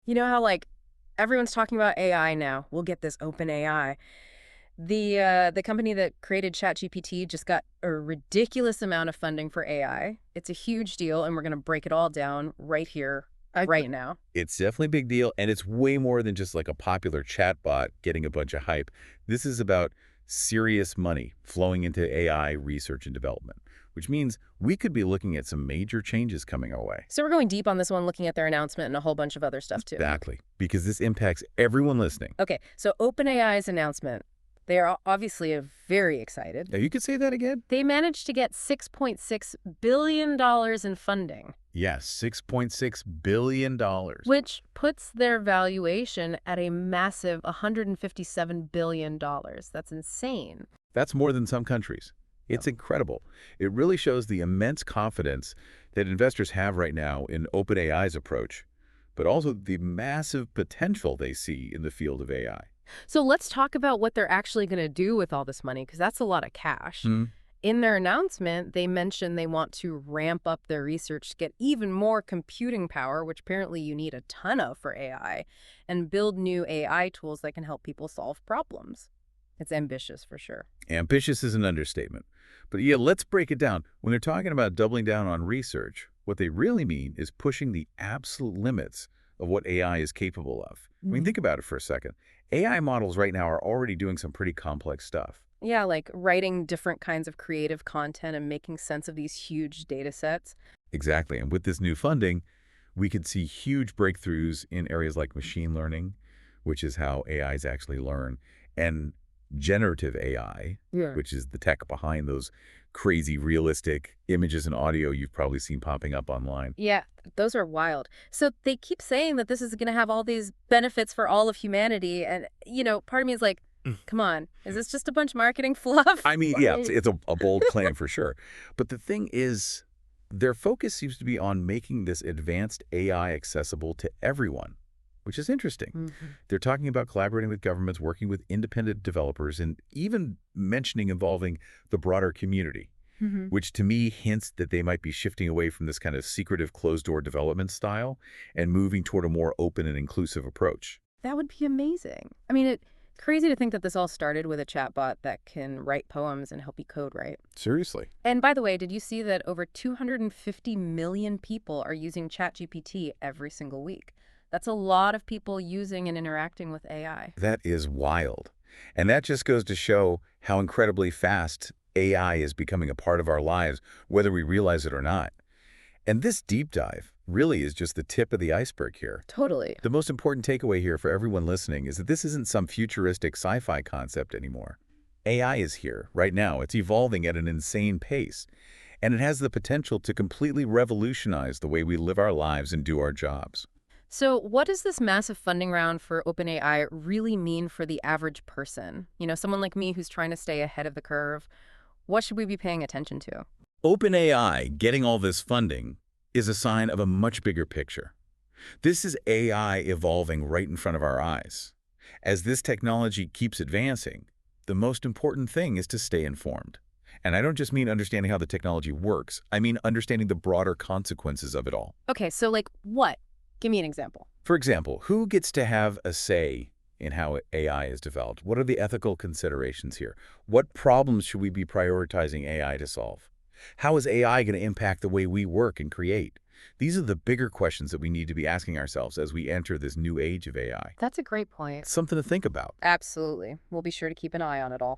You know how, like, everyone's talking about AI now. We'll get this OpenAI. The company that created ChatGPT just got a ridiculous amount of funding for AI. It's a huge deal, and we're going to break it all down right here, I, right now. it's definitely a big deal, and it's way more than just like a popular chatbot getting a bunch of hype. This is about serious money flowing into AI research and development, which means we could be looking at some major changes coming our way. So we're going deep on this one, looking at their announcement and a whole bunch of other stuff, too. Exactly, because this impacts everyone listening. Okay, so OpenAI's announcement. They are obviously very excited. Now, you could say that again? They managed to get $6.6 billion in funding. Yes, $6.6 billion. Which puts their valuation at a massive $157 billion. That's insane. That's more than some countries. It's incredible. It really shows the immense confidence that investors have right now in OpenAI's approach, but also the massive potential they see in the field of AI. So let's talk about what they're actually going to do with all this money, because that's a lot of cash. In their announcement, they mentioned they want to ramp up their research to get even more computing power, which apparently you need a ton of for AI, and build new AI tools that can help people solve problems. It's ambitious for sure. Ambitious is an understatement. But yeah, let's break it down. When they're talking about doubling down on research, what they really mean is pushing the absolute limits of what AI is capable of. I mean, think about it for a second. AI models right now are already doing some pretty complex stuff. Yeah, like writing different kinds of creative content and making sense of these huge data sets. Exactly. And with this new funding, we could see huge breakthroughs in areas like machine learning, which is how AIs actually learn, and generative AI, which is the tech behind those crazy realistic images and audio you've probably seen popping up online. Yeah, those are wild. So they keep saying that this is going to have all these benefits for all of humanity. And, part of me is like, come on, is this just a bunch of marketing fluff? I mean, yeah, it's a bold claim for sure. But the thing is, their focus seems to be on making this advanced AI accessible to everyone, which is interesting. They're talking about collaborating with governments, working with independent developers, and even mentioning involving the broader community, which to me hints that they might be shifting away from this kind of secretive closed-door development style and moving toward a more open and inclusive approach. That would be amazing. I mean, it's crazy to think that this all started with a chatbot that can write poems and help you code, right? Seriously. And by the way, did you see that over 250 million people are using ChatGPT every single week? That's a lot of people using and interacting with AI. That is wild. And that just goes to show how incredibly fast AI is becoming a part of our lives, whether we realize it or not. And this deep dive really is just the tip of the iceberg here. Totally. The most important takeaway here for everyone listening is that this isn't some futuristic sci-fi concept anymore. AI is here right now. It's evolving at an insane pace, and it has the potential to completely revolutionize the way we live our lives and do our jobs. So what does this massive funding round for OpenAI really mean for the average person? Someone like me who's trying to stay ahead of the curve. What should we be paying attention to? OpenAI getting all this funding is a sign of a much bigger picture. This is AI evolving right in front of our eyes. As this technology keeps advancing, the most important thing is to stay informed. And I don't just mean understanding how the technology works. I mean understanding the broader consequences of it all. Okay, so like what? Give me an example. For example, who gets to have a say in how AI is developed? What are the ethical considerations here? What problems should we be prioritizing AI to solve? How is AI going to impact the way we work and create? These are the bigger questions that we need to be asking ourselves as we enter this new age of AI. That's a great point. Something to think about. Absolutely. We'll be sure to keep an eye on it all.